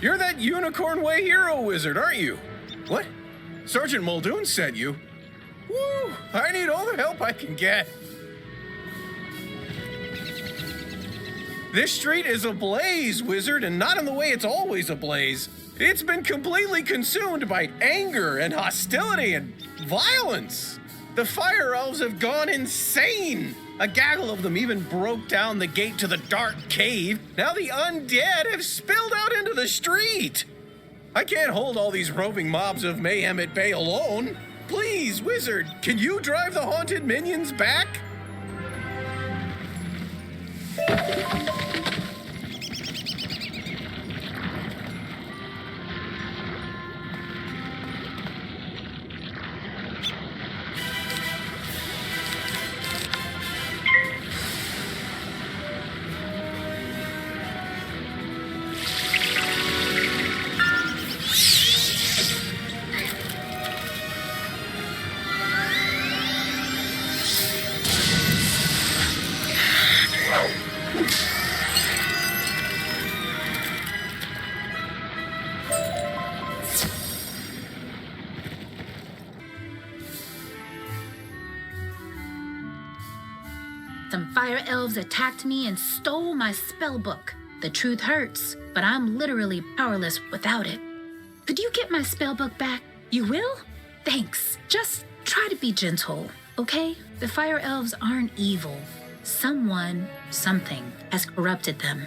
You're that Unicorn Way hero wizard, aren't you? What? Sergeant Muldoon sent you? Woo! I need all the help I can get. This street is ablaze, wizard, and not in the way it's always ablaze. It's been completely consumed by anger and hostility and violence. The fire elves have gone insane. A gaggle of them even broke down the gate to the dark cave. Now the undead have spilled out into the street. I can't hold all these roving mobs of mayhem at bay alone. Please, wizard, can you drive the haunted minions back? Some fire elves attacked me and stole my spell book. The truth hurts, but I'm literally powerless without it. Could you get my spell book back? You will? Thanks. Just try to be gentle, okay? The fire elves aren't evil. Someone, something, has corrupted them.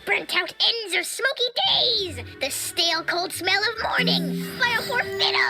Burnt out ends of smoky days! The stale cold smell of morning! Fire for fiddle!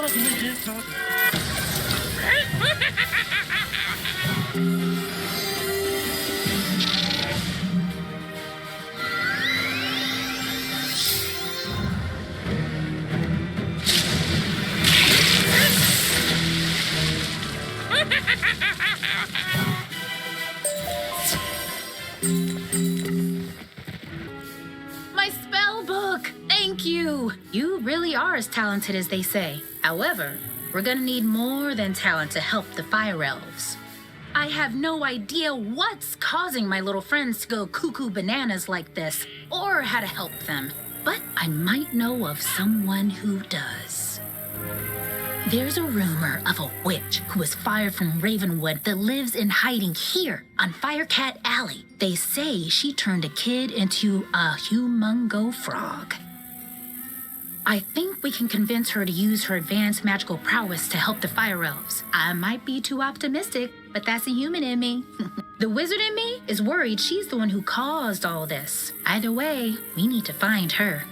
My spell book! Thank you! You really are as talented as they say. However, we're gonna need more than talent to help the fire elves. I have no idea what's causing my little friends to go cuckoo bananas like this, or how to help them. But I might know of someone who does. There's a rumor of a witch who was fired from Ravenwood that lives in hiding here on Firecat Alley. They say she turned a kid into a humongo frog. I think we can convince her to use her advanced magical prowess to help the fire elves. I might be too optimistic, but that's the human in me. The wizard in me is worried she's the one who caused all this. Either way, we need to find her.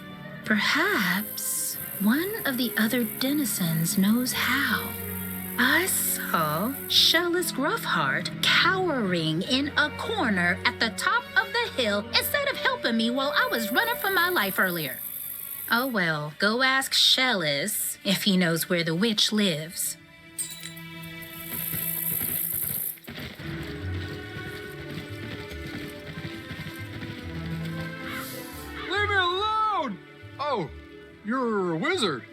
Perhaps one of the other denizens knows how. I saw Shellis Gruffheart cowering in a corner at the top of the hill instead of helping me while I was running for my life earlier. Oh well, go ask Shellis if he knows where the witch lives. Leave me alone! Oh, you're a wizard.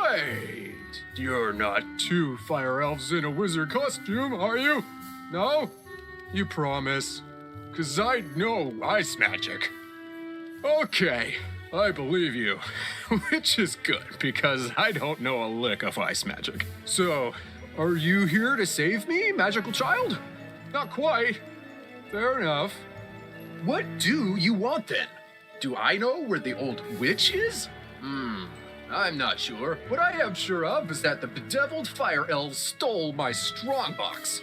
Wait, you're not two fire elves in a wizard costume, are you? No? You promise? 'Cause I know ice magic. Okay, I believe you. Which is good, because I don't know a lick of ice magic. So, are you here to save me, magical child? Not quite. Fair enough. What do you want then? Do I know where the old witch is? I'm not sure. What I am sure of is that the bedeviled fire elves stole my strongbox.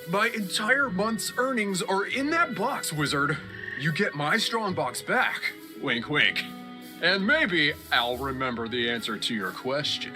My entire month's earnings are in that box, wizard. You get my strongbox back. Wink, wink. And maybe I'll remember the answer to your question.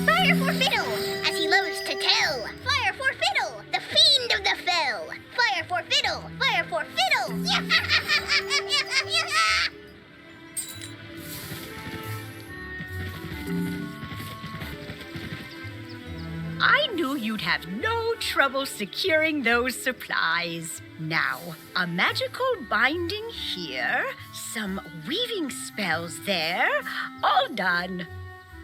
Fire for Fiddle, as he loves to tell. Fire for Fiddle, the fiend of the fell. Fire for Fiddle, fire for Fiddle. I knew you'd have no trouble securing those supplies. Now, a magical binding here, some weaving spells there, all done.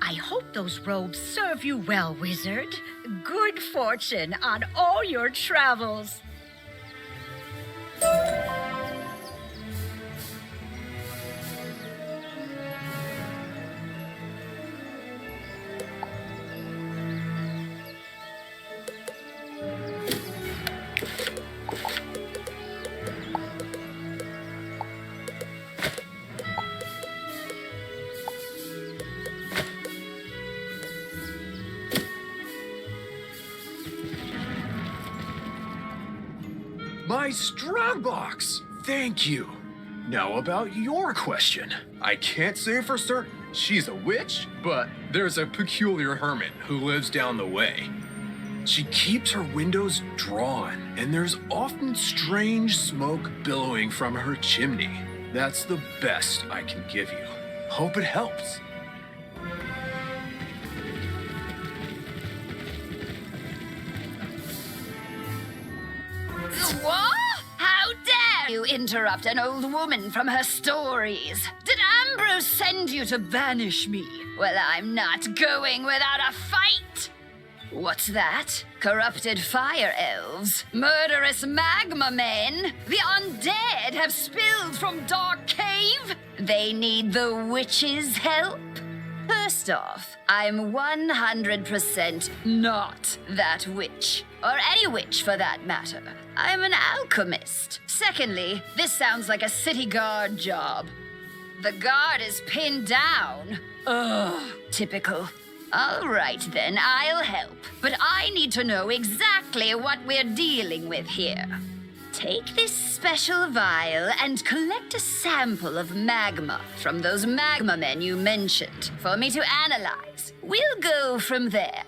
I hope those robes serve you well, wizard. Good fortune on all your travels. My strong box! Thank you. Now about your question. I can't say for certain she's a witch, but there's a peculiar hermit who lives down the way. She keeps her windows drawn, and there's often strange smoke billowing from her chimney. That's the best I can give you. Hope it helps. What? How dare you interrupt an old woman from her stories? Did Ambrose send you to banish me? Well, I'm not going without a fight. What's that? Corrupted fire elves? Murderous magma men? The undead have spilled from Dark Cave? They need the witch's help? First off, I'm 100% not that witch. Or any witch for that matter. I'm an alchemist. Secondly, this sounds like a city guard job. The guard is pinned down. Ugh, typical. All right then, I'll help. But I need to know exactly what we're dealing with here. Take this special vial and collect a sample of magma from those magma men you mentioned for me to analyze. We'll go from there.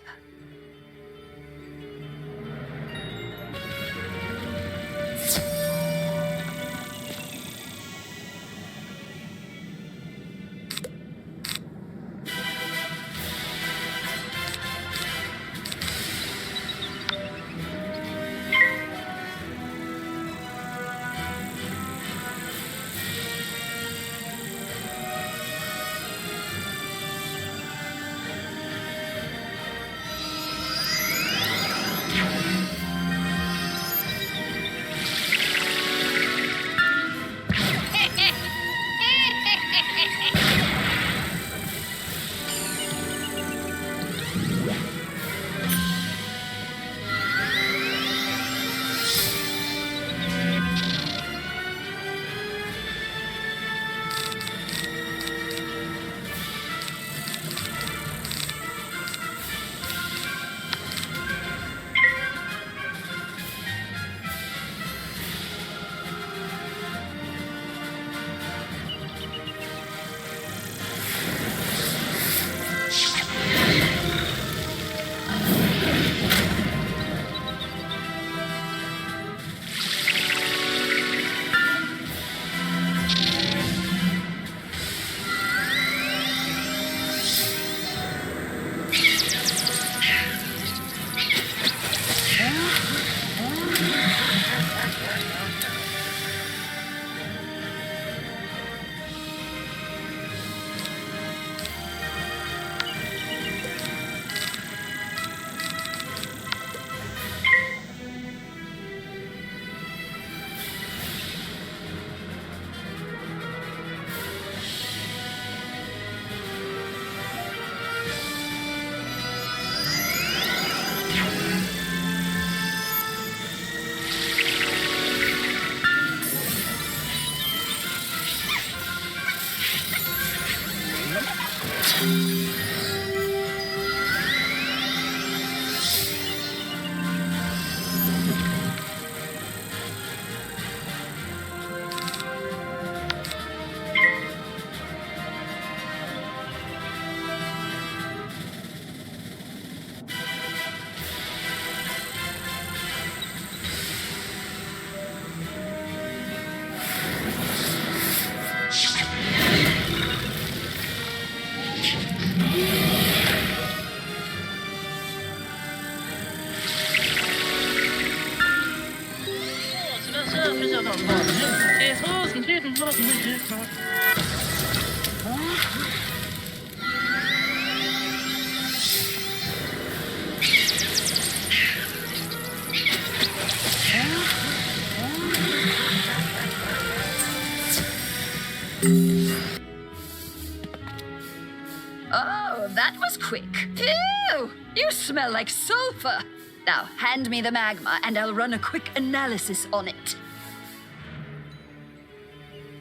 Oh, that was quick. Phew! You smell like sulfur. Now, hand me the magma and I'll run a quick analysis on it.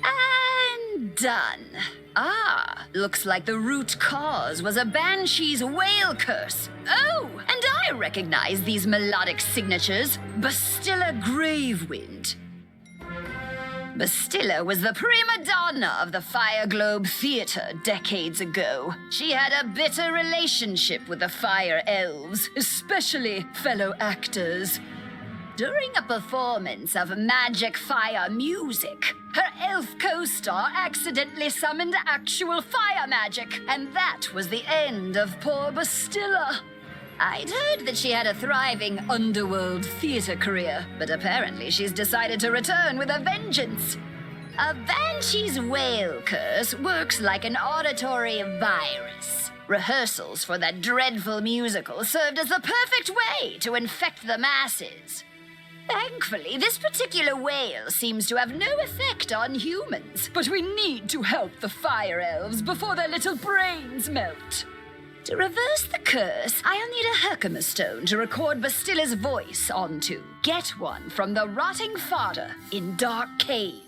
And done. Ah, looks like the root cause was a banshee's whale curse. Oh, and I recognize these melodic signatures. Bastilla Gravewind. Bastilla was the prima donna of the Fire Globe Theater decades ago. She had a bitter relationship with the Fire Elves, especially fellow actors. During a performance of magic fire music, her elf co-star accidentally summoned actual fire magic, and that was the end of poor Bastilla. I'd heard that she had a thriving underworld theater career, but apparently she's decided to return with a vengeance. A banshee's whale curse works like an auditory virus. Rehearsals for that dreadful musical served as the perfect way to infect the masses. Thankfully, this particular whale seems to have no effect on humans, but we need to help the fire elves before their little brains melt. To reverse the curse, I'll need a Herkimer stone to record Bastilla's voice onto. Get one from the rotting fodder in Dark Cave.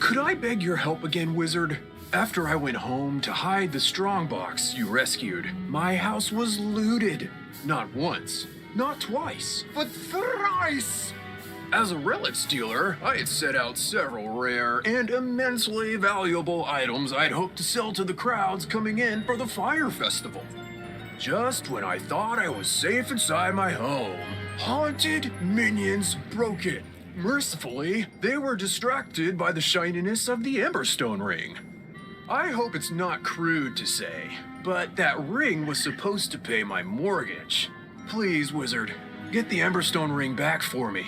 Could I beg your help again, Wizard? After I went home to hide the strongbox you rescued, my house was looted. Not once. Not twice, but thrice! As a relic stealer, I had set out several rare and immensely valuable items I'd hoped to sell to the crowds coming in for the fire festival. Just when I thought I was safe inside my home, haunted minions broke it. Mercifully, they were distracted by the shininess of the Emberstone ring. I hope it's not crude to say, but that ring was supposed to pay my mortgage. Please, Wizard, get the Emberstone ring back for me.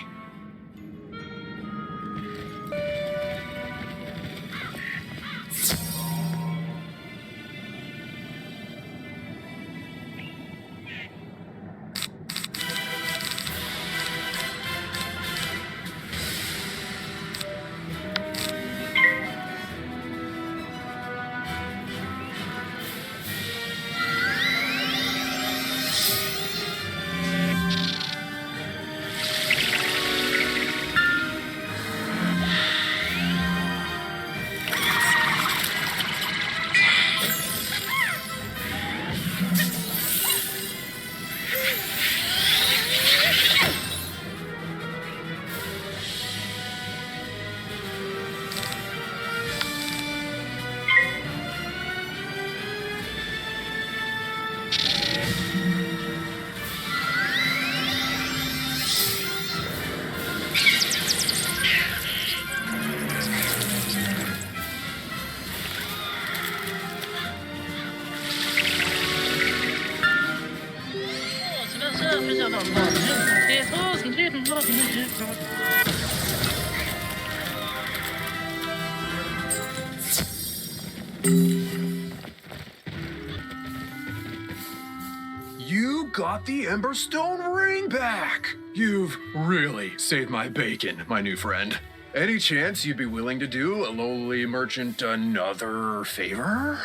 You got the Emberstone ring back! You've really saved my bacon, my new friend. Any chance you'd be willing to do a lowly merchant another favor?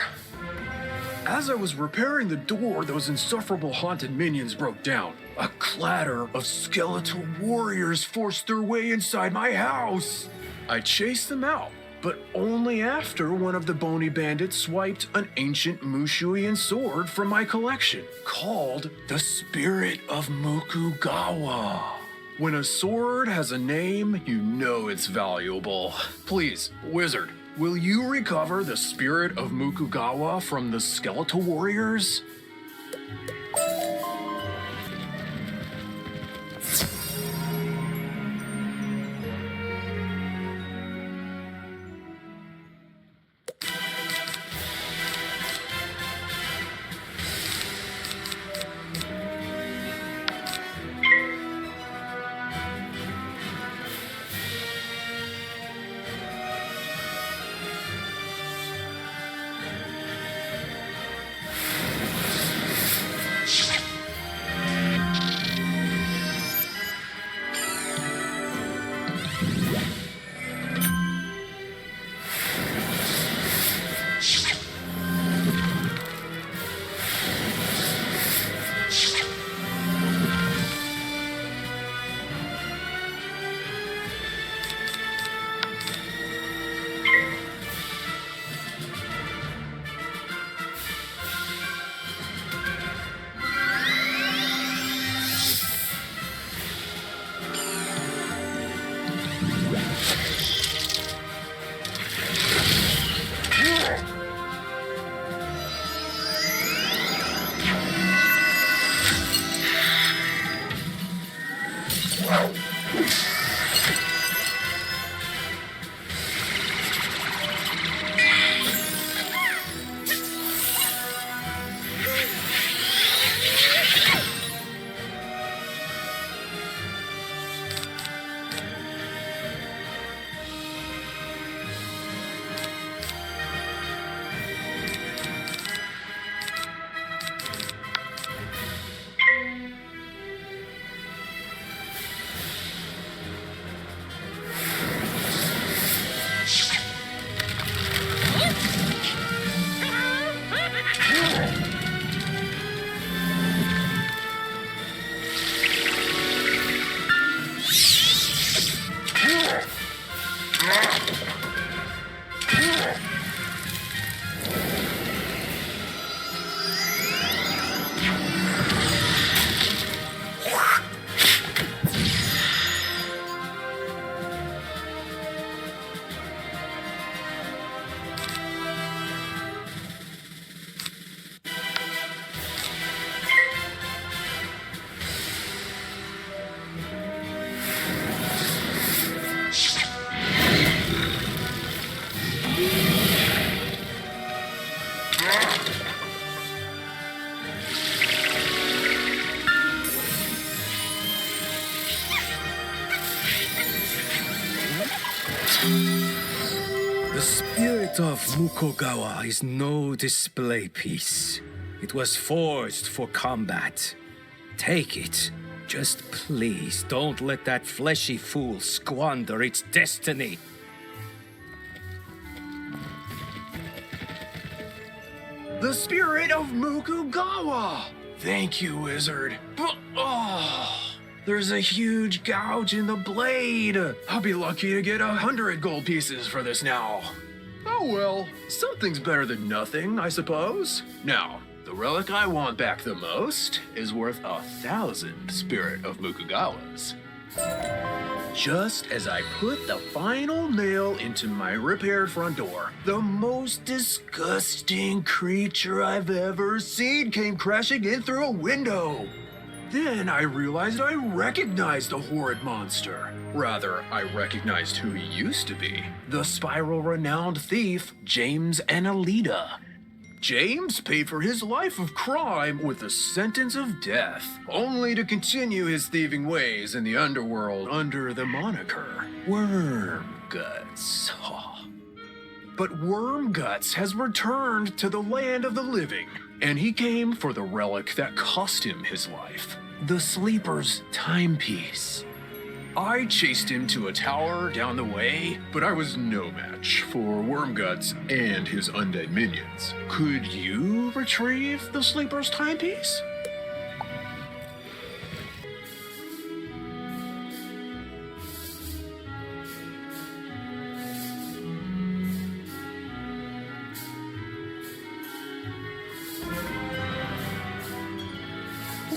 As I was repairing the door, those insufferable haunted minions broke down. A clatter of skeletal warriors forced their way inside my house. I chased them out, but only after one of the bony bandits swiped an ancient Mushuian sword from my collection, called the Spirit of Mukugawa. When a sword has a name, you know it's valuable. Please, Wizard, will you recover the Spirit of Mukugawa from the skeletal warriors? The spirit of Mukogawa is no display piece. It was forged for combat. Take it. Just please don't let that fleshy fool squander its destiny. The spirit of Mukogawa! Thank you, wizard. But, there's a huge gouge in the blade. I'll be lucky to get 100 gold pieces for this now. Oh well, something's better than nothing, I suppose. Now, the relic I want back the most is worth 1,000 spirit of Mukogawas. Just as I put the final nail into my repaired front door, the most disgusting creature I've ever seen came crashing in through a window. Then I realized I recognized the horrid monster. Rather, I recognized who he used to be. The spiral-renowned thief, James Annalita. James paid for his life of crime with a sentence of death, only to continue his thieving ways in the underworld under the moniker Wormguts. But Wormguts has returned to the land of the living, and he came for the relic that cost him his life, the Sleeper's timepiece. I chased him to a tower down the way, but I was no match for Wormguts and his undead minions. Could you retrieve the Sleeper's timepiece?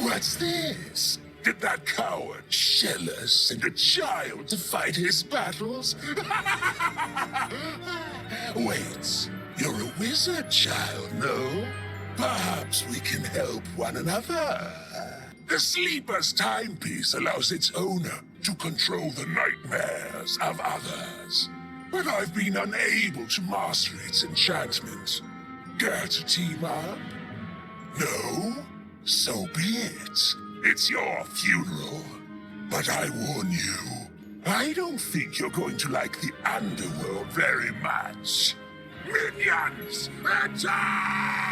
What's this? Did that coward shell us send a child to fight his battles? Wait, you're a wizard child, no? Perhaps we can help one another. The Sleeper's timepiece allows its owner to control the nightmares of others. But I've been unable to master its enchantment. Care to team up? No? So be it. It's your funeral. But I warn you, I don't think you're going to like the underworld very much. Minions, attack!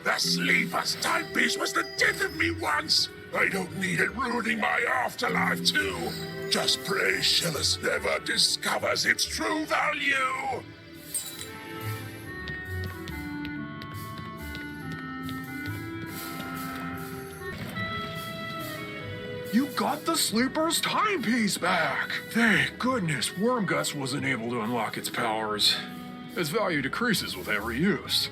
The sleeper's timepiece was the death of me once. I don't need it ruining my afterlife, too. Just pray Shillis never discovers its true value. You got the sleeper's timepiece back! Thank goodness Wormguts wasn't able to unlock its powers. Its value decreases with every use.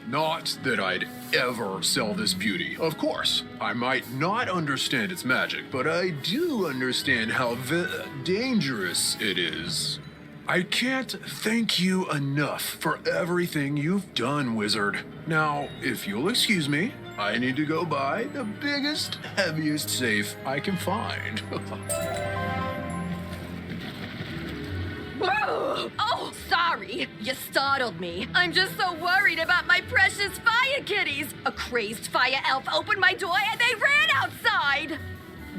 Not that I'd ever sell this beauty. Of course, I might not understand its magic, but I do understand how dangerous it is. I can't thank you enough for everything you've done, Wizard. Now, if you'll excuse me, I need to go buy the biggest, heaviest safe I can find. Oh, sorry. You startled me. I'm just so worried about my precious fire kitties. A crazed fire elf opened my door and they ran outside.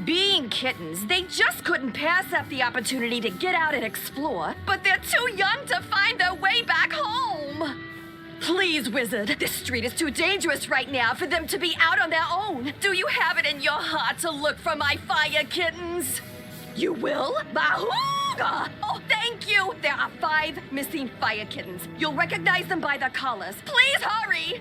Being kittens, they just couldn't pass up the opportunity to get out and explore, but they're too young to find their way back home. Please, Wizard, this street is too dangerous right now for them to be out on their own. Do you have it in your heart to look for my fire kittens? You will? Bahooga! Oh, thank you! There are 5 missing fire kittens. You'll recognize them by their collars. Please hurry!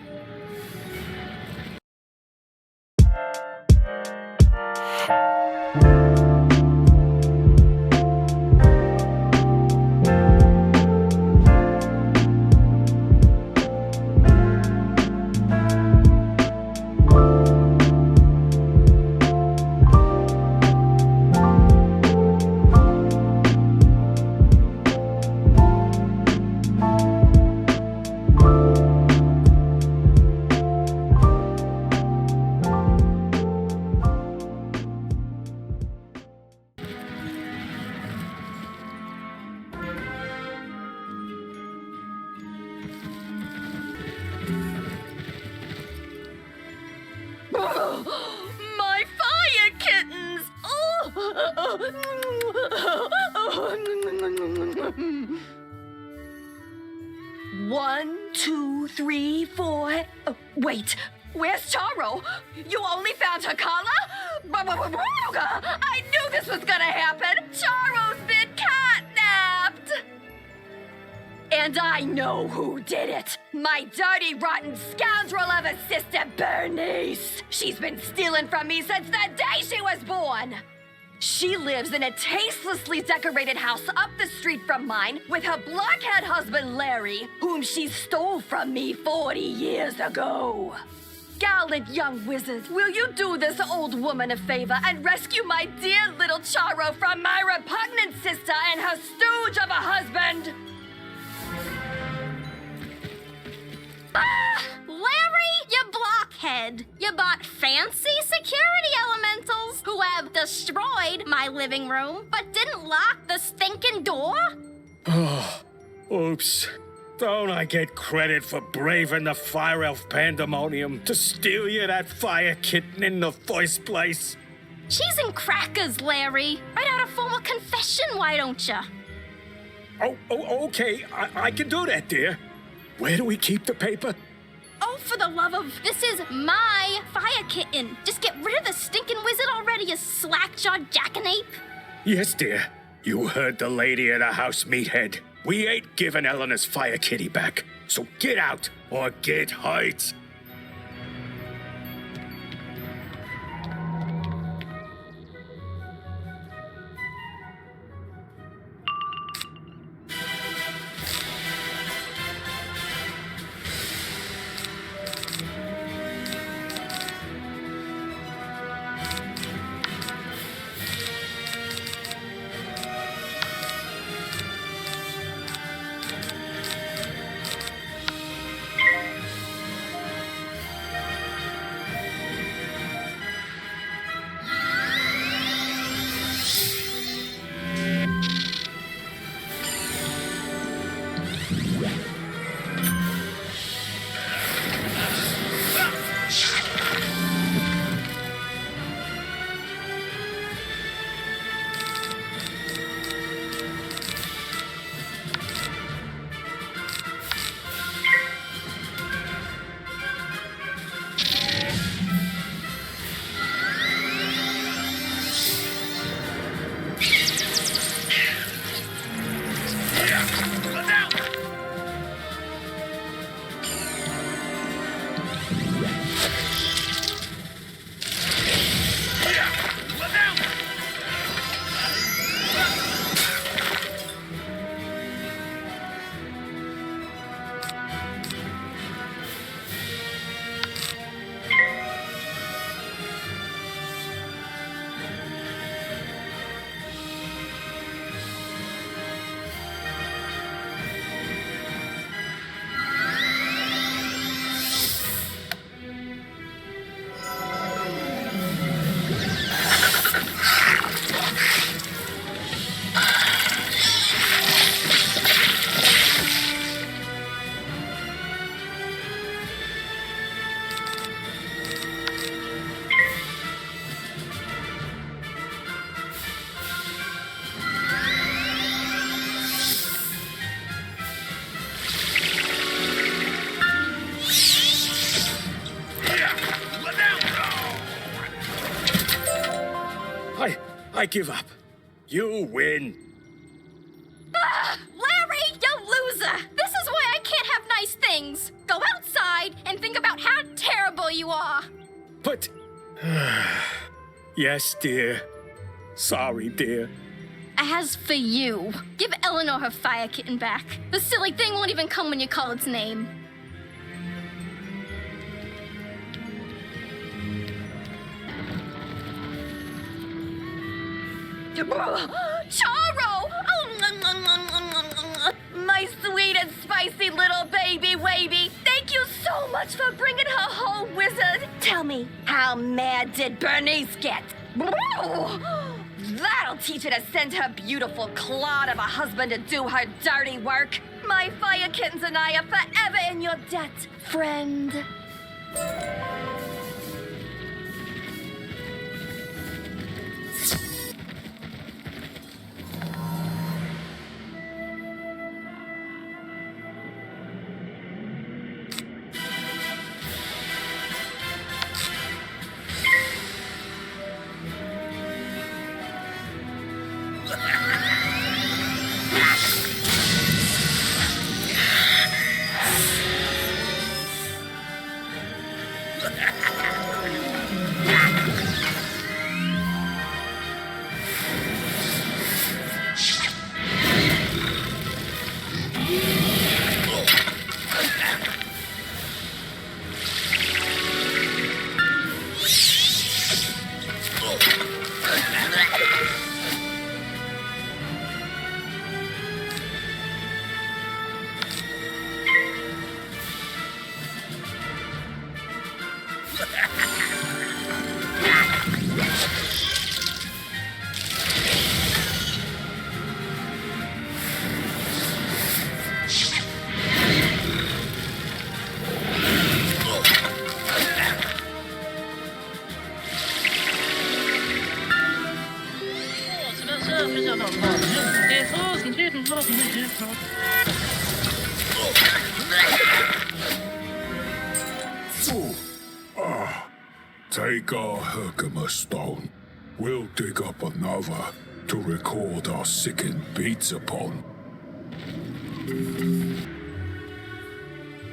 My fire kittens! One, two, three, four. Wait, where's Charo? You only found her collar? I knew this was gonna happen. Charo's been catnapped. And I know who did it. My dirty, rotten scoundrel of a sister, Bernice. She's been stealing from me since the day she was born. She lives in a tastelessly decorated house up the street from mine with her blockhead husband, Larry, whom she stole from me 40 years ago. Gallant young wizard, will you do this old woman a favor and rescue my dear little Charo from my repugnant sister and her stooge of a husband? Larry, you blockhead. You bought fancy security elementals who have destroyed my living room, but didn't lock the stinking door? Oh, oops. Don't I get credit for braving the fire elf pandemonium to steal you that fire kitten in the first place? Cheese and crackers, Larry. Write out a formal confession, why don't you? Oh, okay. I can do that, dear. Where do we keep the paper? Oh, for the love of... This is my fire kitten. Just get rid of the stinking wizard already, you slack-jawed jackanape. Yes, dear. You heard the lady of the house, meathead. We ain't giving Eleanor's fire kitty back. So get out or get hurt. I give up. You win. Larry, you loser! This is why I can't have nice things. Go outside and think about how terrible you are. But... Yes, dear. Sorry, dear. As for you, give Eleanor her fire kitten back. The silly thing won't even come when you call its name. Charo! My sweet and spicy little baby wavy. Thank you so much for bringing her home, Wizard. Tell me, how mad did Bernice get? That'll teach her to send her beautiful clod of a husband to do her dirty work. My fire kittens and I are forever in your debt, friend. Take our Herkimer stone. We'll dig up another to record our sickened beats upon.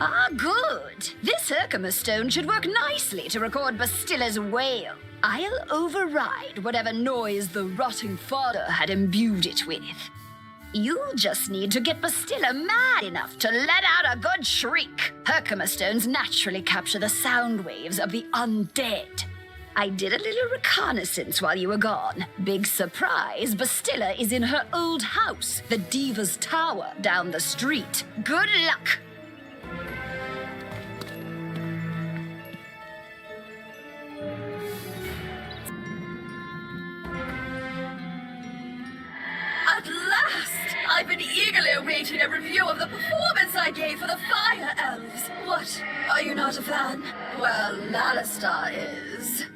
Ah, good. This Herkimer stone should work nicely to record Bastilla's wail. I'll override whatever noise the rotting fodder had imbued it with. You'll just need to get Bastilla mad enough to let out a good shriek. Herkimer stones naturally capture the sound waves of the undead. I did a little reconnaissance while you were gone. Big surprise, Bastilla is in her old house, the Diva's Tower, down the street. Good luck! At last! I've been eagerly awaiting a review of the performance I gave for the Fire Elves. What? Are you not a fan? Well, Lallistar is.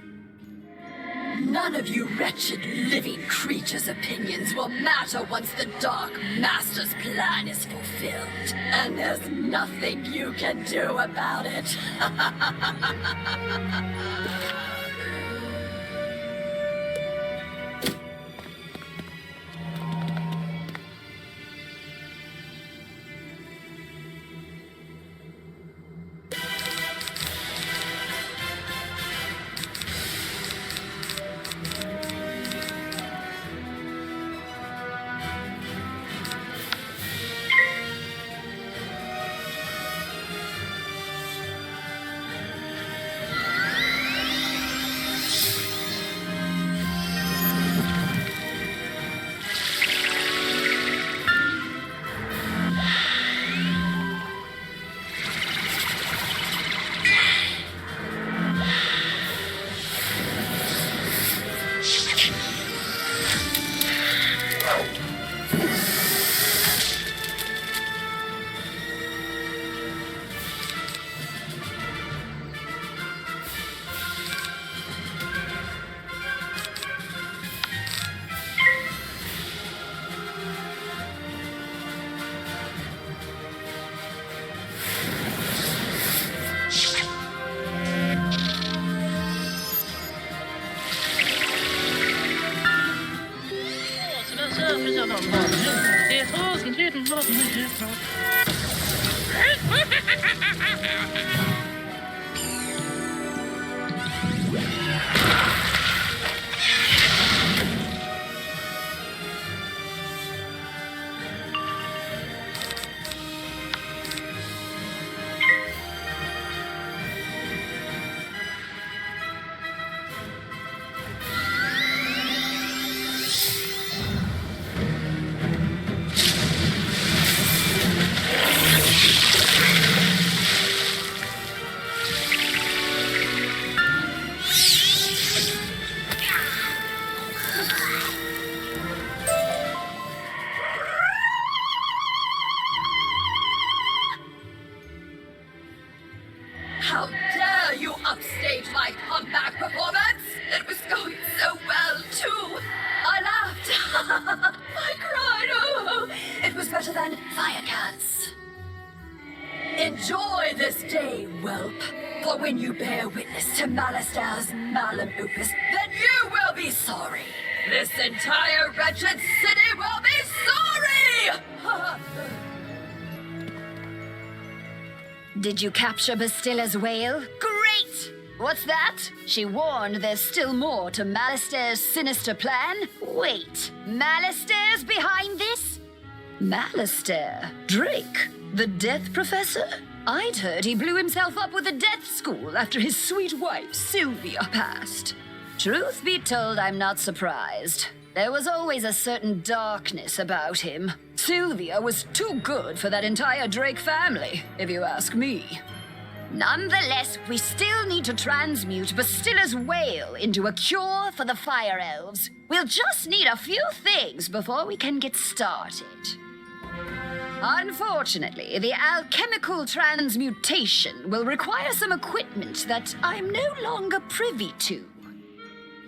None of you wretched living creatures' opinions will matter once the Dark Master's plan is fulfilled. And there's nothing you can do about it. How dare you upstage my comeback performance? It was going so well, too. I laughed. I cried. Oh, it was better than Firecat's. Enjoy this day, whelp. For when you bear witness to Malister's malum opus, then you will be sorry. This entire wretched city will be sorry! Did you capture Bastilla's whale? Great! What's that? She warned there's still more to Malister's sinister plan? Wait, Malister's behind this? Malister? Drake? The Death Professor? I'd heard he blew himself up with a death school after his sweet wife, Sylvia, passed. Truth be told, I'm not surprised. There was always a certain darkness about him. Sylvia was too good for that entire Drake family, if you ask me. Nonetheless, we still need to transmute Bastilla's whale into a cure for the Fire Elves. We'll just need a few things before we can get started. Unfortunately, the alchemical transmutation will require some equipment that I'm no longer privy to.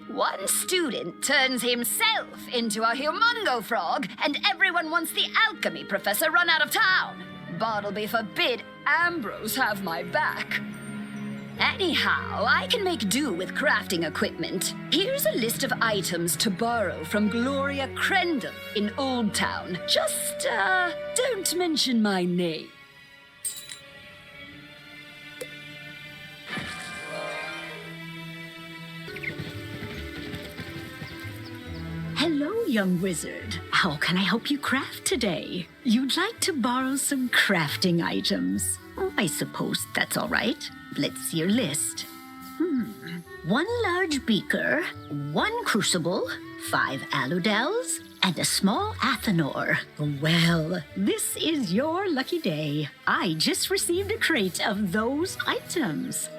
One student turns himself into a humongo frog, and everyone wants the alchemy professor run out of town. Bartleby forbid Ambrose have my back. Anyhow, I can make do with crafting equipment. Here's a list of items to borrow from Gloria Crendel in Old Town. Just, don't mention my name. Hello, young wizard. How can I help you craft today? You'd like to borrow some crafting items. I suppose that's all right. Let's see your list. One large beaker, one crucible, 5 aludels, and a small athanor. Well, this is your lucky day. I just received a crate of those items.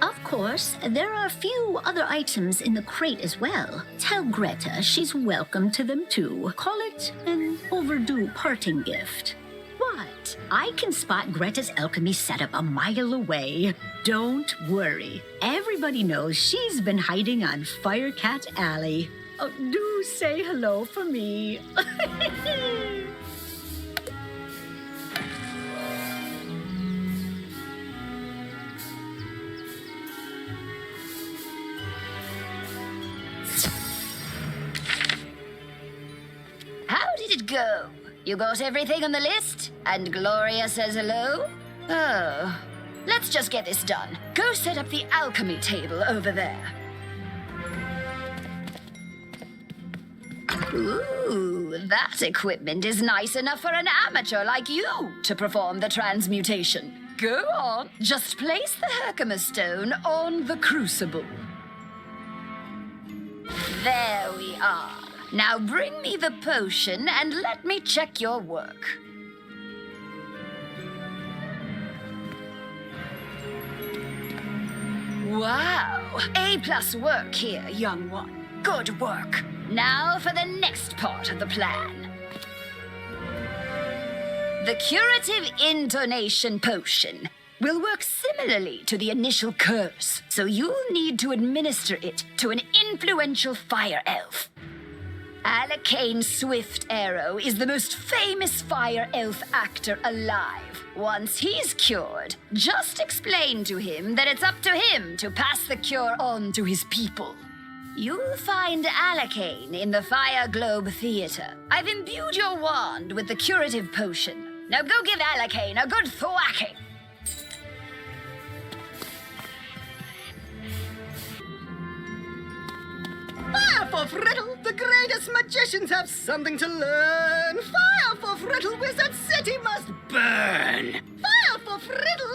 Of course, there are a few other items in the crate as well. Tell Greta she's welcome to them too. Call it an overdue parting gift. What? I can spot Greta's alchemy setup a mile away. Don't worry. Everybody knows she's been hiding on Firecat Alley. Oh, do say hello for me. How did it go? You got everything on the list? And Gloria says hello? Oh. Let's just get this done. Go set up the alchemy table over there. Ooh, that equipment is nice enough for an amateur like you to perform the transmutation. Go on. Just place the Herkimer stone on the crucible. There we are. Now bring me the potion and let me check your work. Wow! A+ work here, young one. Good work. Now for the next part of the plan. The curative intonation potion will work similarly to the initial curse, so you'll need to administer it to an influential fire elf. Alacane Swift Arrow is the most famous fire elf actor alive. Once he's cured, just explain to him that it's up to him to pass the cure on to his people. You'll find Alacane in the Fire Globe Theater. I've imbued your wand with the curative potion. Now go give Alacane a good thwacking. Fire for Friddle! The greatest magicians have something to learn! Fire for Friddle! Wizard City must burn! Fire for Friddle!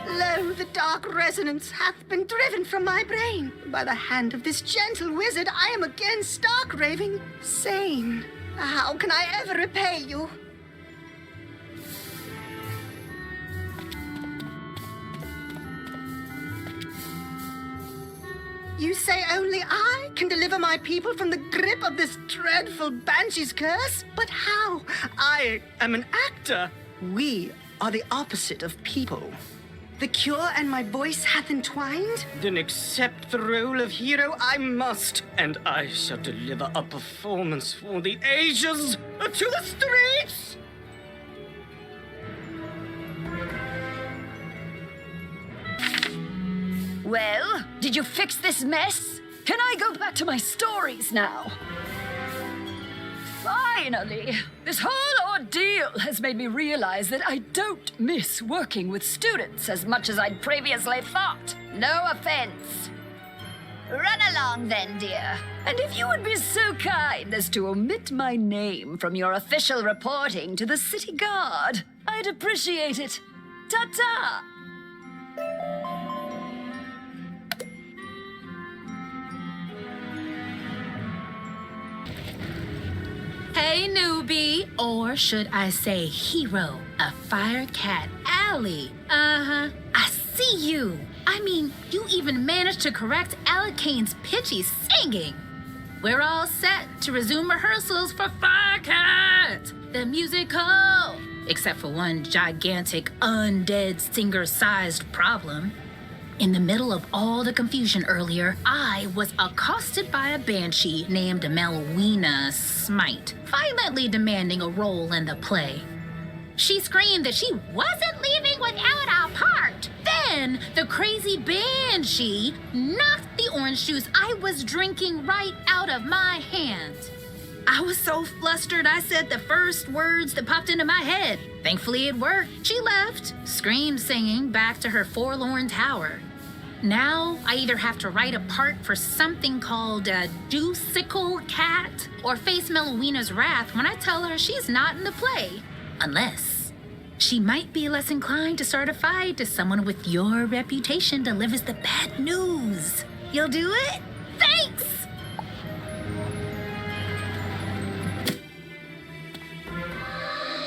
Lo, the dark resonance hath been driven from my brain. By the hand of this gentle wizard, I am again stark raving sane. How can I ever repay you? You say only I can deliver my people from the grip of this dreadful banshee's curse? But how? I am an actor. We are the opposite of people. The cure and my voice hath entwined? Then accept the role of hero I must, and I shall deliver a performance for the ages to the streets! Well, did you fix this mess? Can I go back to my stories now? Finally! This whole ordeal has made me realize that I don't miss working with students as much as I'd previously thought. No offense. Run along then, dear. And if you would be so kind as to omit my name from your official reporting to the city guard, I'd appreciate it. Ta-ta! Hey, newbie, or should I say hero of Firecat Alley. I see you. I mean, you even managed to correct Alicane's pitchy singing. We're all set to resume rehearsals for Firecat, the musical. Except for one gigantic undead singer-sized problem. In the middle of all the confusion earlier, I was accosted by a banshee named Melwina Smite, violently demanding a role in the play. She screamed that she wasn't leaving without our part. Then the crazy banshee knocked the orange juice I was drinking right out of my hand. I was so flustered I said the first words that popped into my head. Thankfully it worked. She left, scream singing back to her forlorn tower. Now I either have to write a part for something called a Deucical Cat or face Melwina's wrath when I tell her she's not in the play. Unless she might be less inclined to start a fight if someone with your reputation delivers the bad news. You'll do it? Thanks!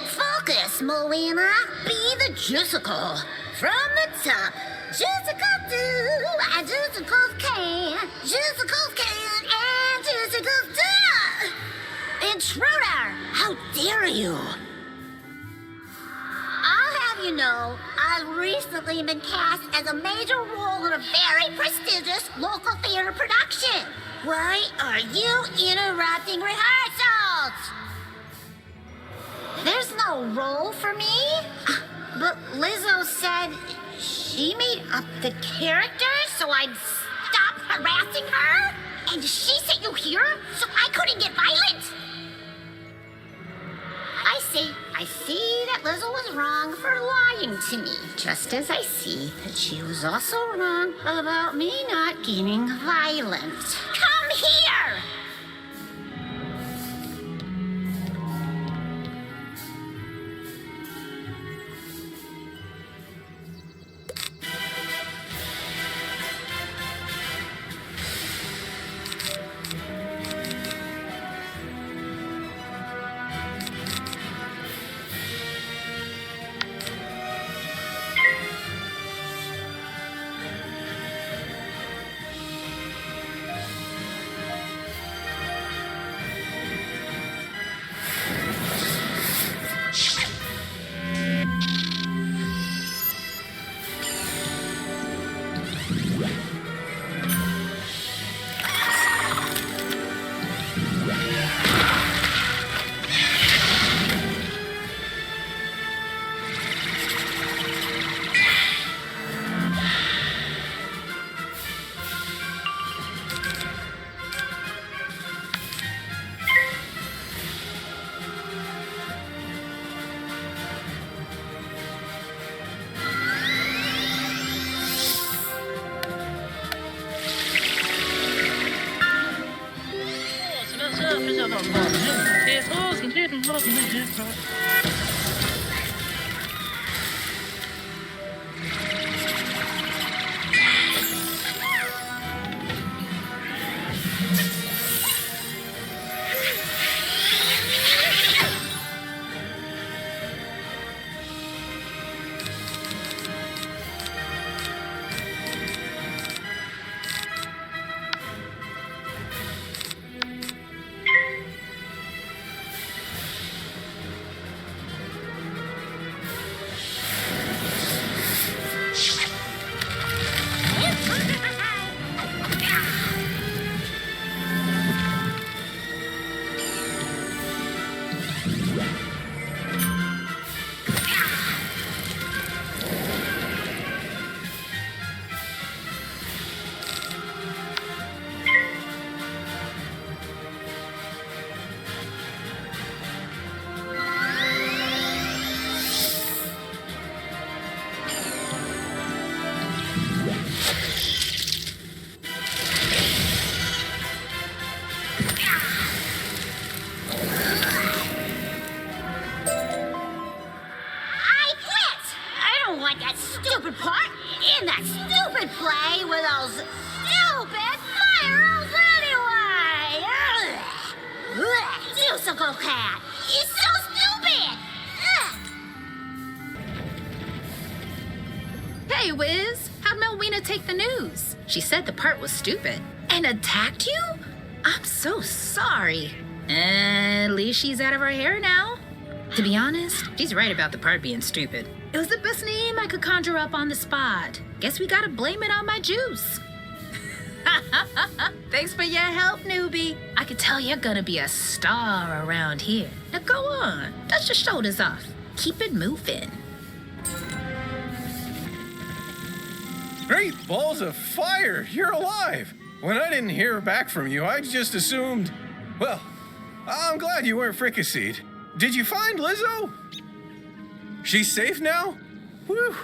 Focus, Melwina. Be the Juicicle. From the top. Juicicles do, and Juicicles can. Juicicles can, and Juicicles do. Intruder! How dare you! I'll have you know, I've recently been cast as a major role in a very prestigious local theater production. Why are you interrupting rehearsals? There's no role for me? But Lizzo said she made up the characters so I'd stop harassing her? And she sent you here so I couldn't get violent? I see that Lizzo was wrong for lying to me, just as I see that she was also wrong about me not getting violent. Come here! like that stupid part in that stupid play with those stupid fire elves anyway. Ugh. Juicicle Cat, you're so stupid. Ugh. Hey, Wiz, how'd Melwina take the news? She said the part was stupid. And attacked you? I'm so sorry. At least she's out of her hair now. To be honest, she's right about the part being stupid. It was the best name I could conjure up on the spot. Guess we gotta blame it on my juice. Thanks for your help, newbie. I could tell you're gonna be a star around here. Now go on, dust your shoulders off. Keep it moving. Great balls of fire! You're alive! When I didn't hear back from you, I just assumed... Well, I'm glad you weren't fricasseed. Did you find Lizzo? She's safe now? Whew.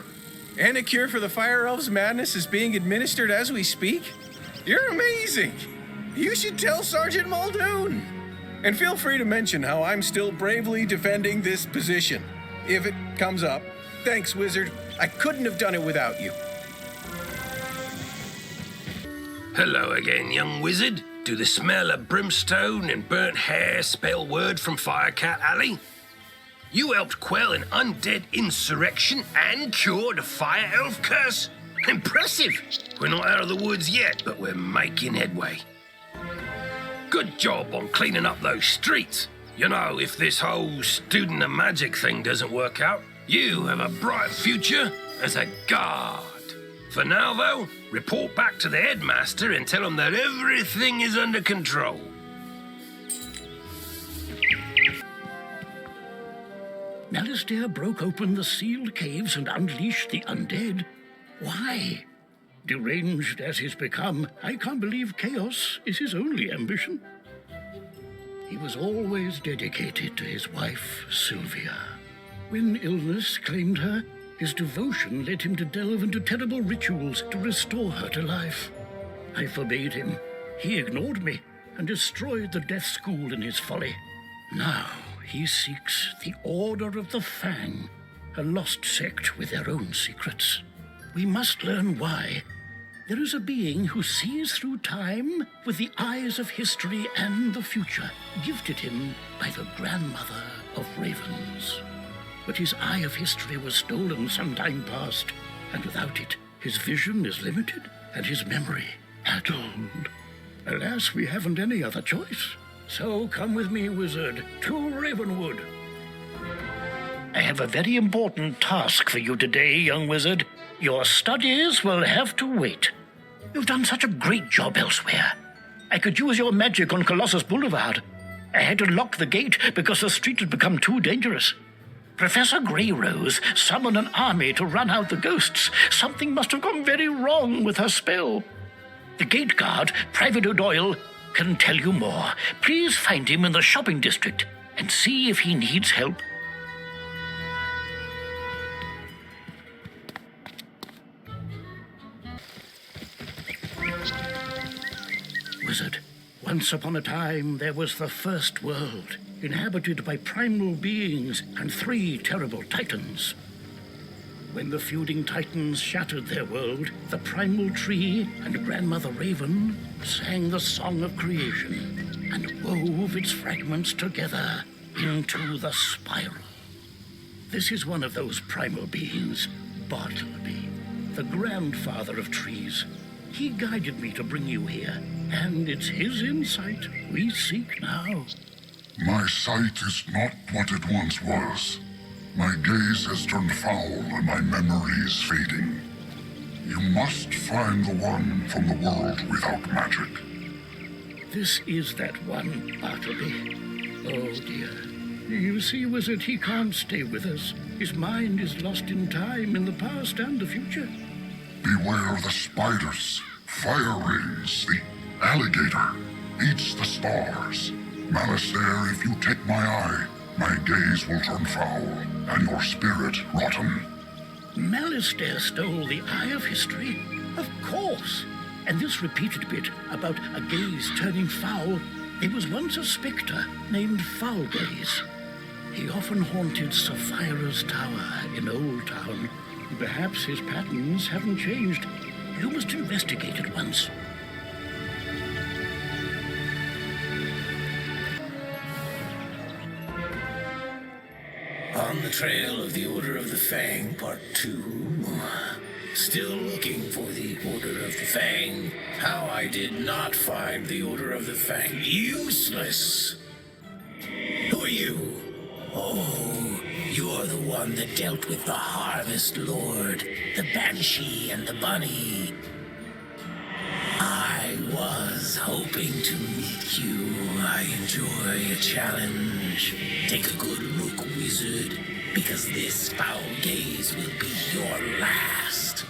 And a cure for the Fire Elves' madness is being administered as we speak? You're amazing! You should tell Sergeant Muldoon! And feel free to mention how I'm still bravely defending this position. If it comes up. Thanks, Wizard. I couldn't have done it without you. Hello again, young wizard. Do the smell of brimstone and burnt hair spell word from Firecat Alley? You helped quell an undead insurrection and cure the fire elf curse? Impressive! We're not out of the woods yet, but we're making headway. Good job on cleaning up those streets. You know, if this whole student of magic thing doesn't work out, you have a bright future as a guard. For now, though, report back to the headmaster and tell him that everything is under control. Alistair broke open the sealed caves and unleashed the undead. Why? Deranged as he's become, I can't believe chaos is his only ambition. He was always dedicated to his wife, Sylvia. When illness claimed her, his devotion led him to delve into terrible rituals to restore her to life. I forbade him. He ignored me and destroyed the death school in his folly. Now he seeks the Order of the Fang, a lost sect with their own secrets. We must learn why. There is a being who sees through time with the eyes of history and the future, gifted him by the grandmother of ravens. But his eye of history was stolen some time past, and without it, his vision is limited and his memory addled. Alas, we haven't any other choice. So come with me, wizard, to Ravenwood. I have a very important task for you today, young wizard. Your studies will have to wait. You've done such a great job elsewhere. I could use your magic on Colossus Boulevard. I had to lock the gate because the street had become too dangerous. Professor Greyrose summoned an army to run out the ghosts. Something must have gone very wrong with her spell. The gate guard, Private O'Doyle, can tell you more. Please find him in the shopping district and see if he needs help. Wizard, once upon a time there was the first world, inhabited by primal beings and 3 terrible titans. When the feuding titans shattered their world, the primal tree and Grandmother Raven sang the song of creation and wove its fragments together into the spiral. This is one of those primal beings, Bartleby, the grandfather of trees. He guided me to bring you here, and it's his insight we seek now. My sight is not what it once was. My gaze has turned foul and my memory is fading. You must find the one from the world without magic. This is that one, Bartleby. Oh, dear. You see, wizard, he can't stay with us. His mind is lost in time, in the past and the future. Beware the spiders, fire rings, the alligator eats the stars. Malistaire, if you take my eye, my gaze will turn foul, and your spirit rotten. Malistaire stole the eye of history? Of course. And this repeated bit about a gaze turning foul, there was once a spectre named Foulgaze. He often haunted Sapphira's tower in Old Town, Perhaps his patterns haven't changed. You must investigate at once. On the trail of the Order of the Fang, Part 2. Still looking for the Order of the Fang. How I did not find the Order of the Fang useless. Who are you? Oh, you're the one that dealt with the Harvest Lord, the Banshee and the Bunny. I was hoping to meet you. I enjoy a challenge. Take a good look, wizard, because this foul gaze will be your last.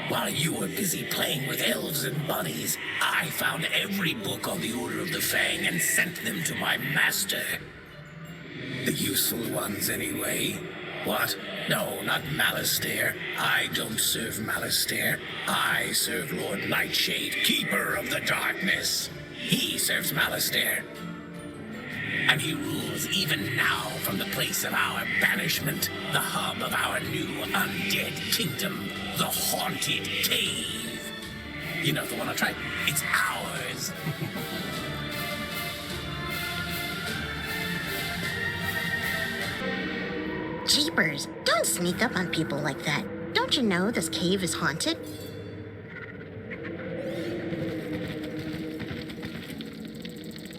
While you were busy playing with elves and bunnies, I found every book on the Order of the Fang and sent them to my master. The useful ones, anyway. What? No, not Malastare. I don't serve Malastare. I serve Lord Nightshade, Keeper of the Darkness. He serves Malastare. And he rules even now from the place of our banishment, the hub of our new undead kingdom, the Haunted Cave. You know the one I tried? It's ours. Jeepers, don't sneak up on people like that. Don't you know this cave is haunted?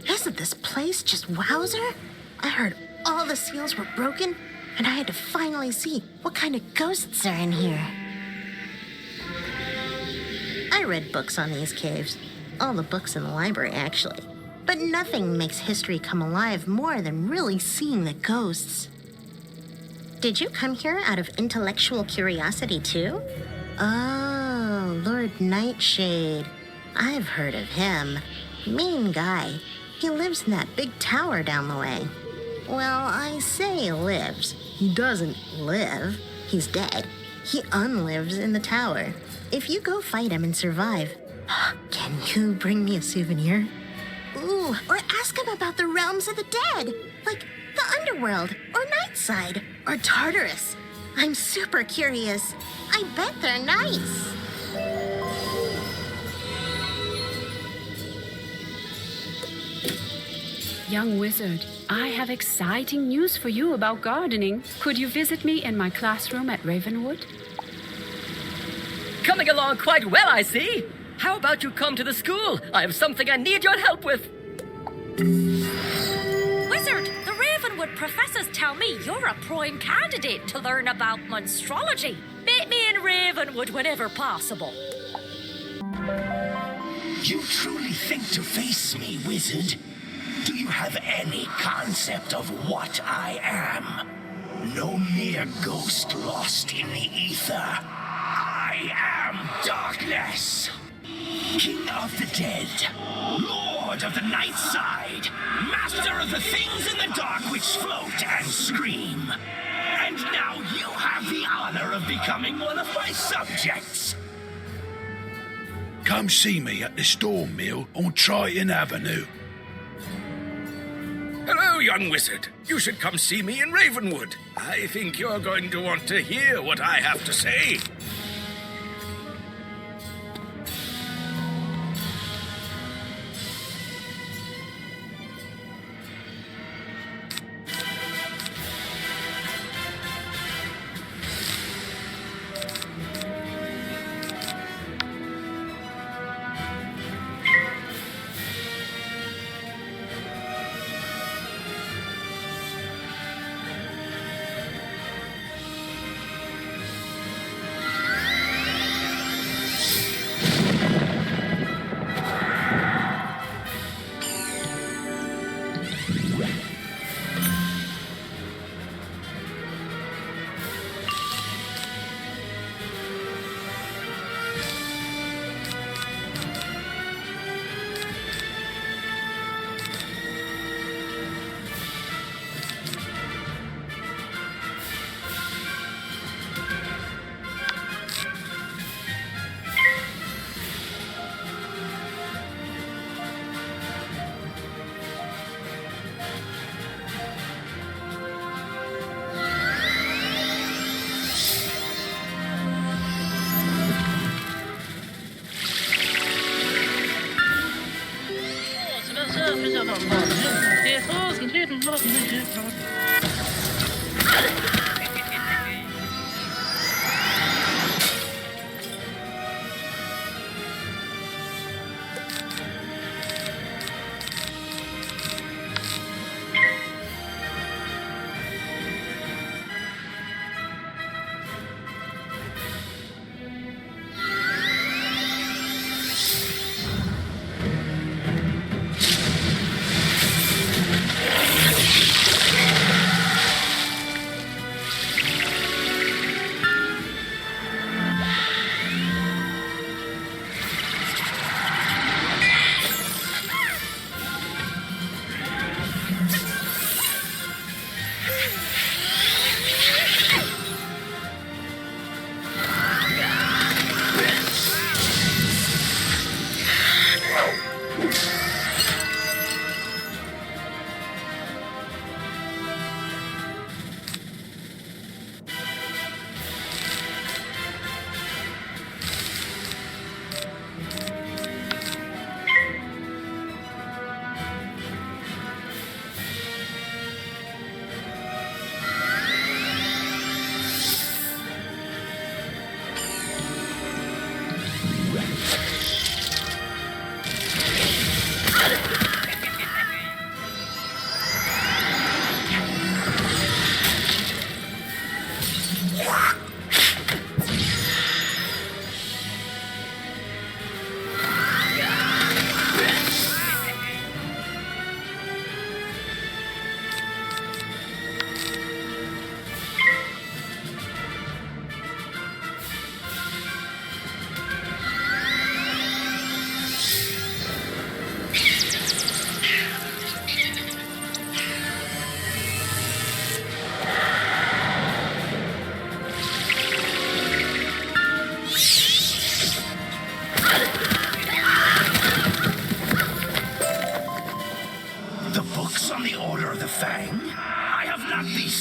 Isn't this place just wowzer? I heard all the seals were broken, and I had to finally see what kind of ghosts are in here. I read books on these caves. All the books in the library, actually. But nothing makes history come alive more than really seeing the ghosts. Did you come here out of intellectual curiosity, too? Oh, Lord Nightshade. I've heard of him. Mean guy. He lives in that big tower down the way. Well, I say lives. He doesn't live. He's dead. He unlives in the tower. If you go fight him and survive, Can you bring me a souvenir? Ooh, or ask him about the realms of the dead, like the underworld, or Nightside, or Tartarus. I'm super curious. I bet they're nice. Young wizard, I have exciting news for you about gardening. Could you visit me in my classroom at Ravenwood? Coming along quite well, I see. How about you come to the school? I have something I need your help with. Wizard, the Ravenwood professors tell me you're a prime candidate to learn about monstrology. Meet me in Ravenwood whenever possible. You truly think to face me, wizard? Do you have any concept of what I am? No mere ghost lost in the ether. I am darkness. King of the dead, Lord of the night side, master of the things in the dark which float and scream. And now you have the honor of becoming one of my subjects. Come see me at the Storm Mill on Triton Avenue. Hello, young wizard. You should come see me in Ravenwood. I think you're going to want to hear what I have to say.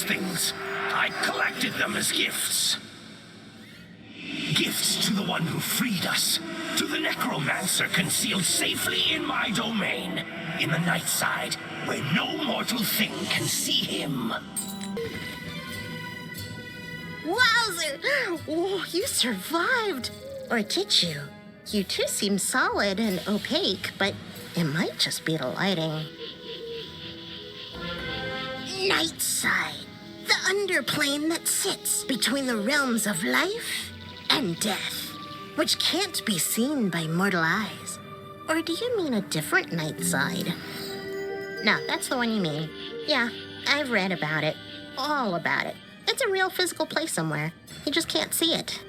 those things. I collected them as gifts. Gifts to the one who freed us, to the necromancer concealed safely in my domain, in the night side, where no mortal thing can see him. Wowzer! Oh, you survived! Or did you? You two seem solid and opaque, but it might just be the lighting. Nightside, the underplane that sits between the realms of life and death, which can't be seen by mortal eyes. Or do you mean a different Nightside? No, that's the one you mean. Yeah, I've read about it. All about it. It's a real physical place somewhere. You just can't see it.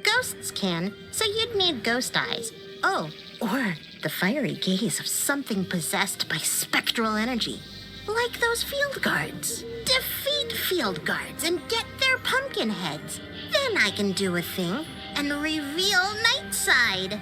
Ghosts can, so you'd need ghost eyes. Oh, or the fiery gaze of something possessed by spectral energy. Like those field guards. Defeat field guards and get their pumpkin heads. Then I can do a thing and reveal Nightside.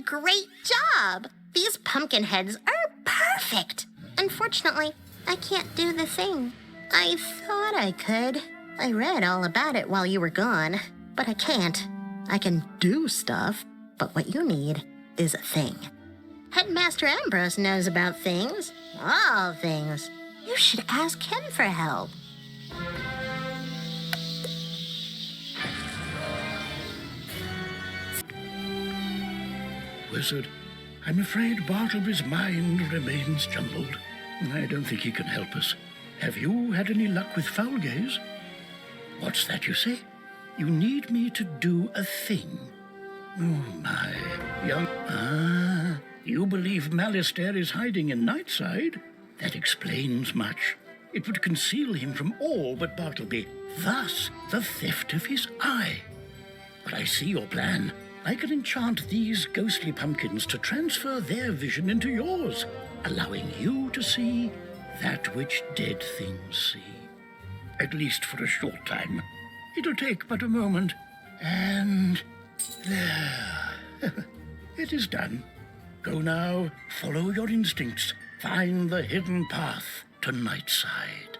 great job. These pumpkin heads are perfect. Unfortunately, I can't do the thing. I thought I could. I read all about it while you were gone, but I can't. I can do stuff, but what you need is a thing. Headmaster Ambrose knows about things. All things. You should ask him for help. Wizard, I'm afraid Bartleby's mind remains jumbled. I don't think he can help us. Have you had any luck with foul gaze? What's that you say? You need me to do a thing. Oh, my young... you believe Malistaire is hiding in Nightside? That explains much. It would conceal him from all but Bartleby, thus the theft of his eye. But I see your plan. I can enchant these ghostly pumpkins to transfer their vision into yours, allowing you to see that which dead things see. At least for a short time. It'll take but a moment. And there. It is done. Go now, follow your instincts, find the hidden path to Nightside.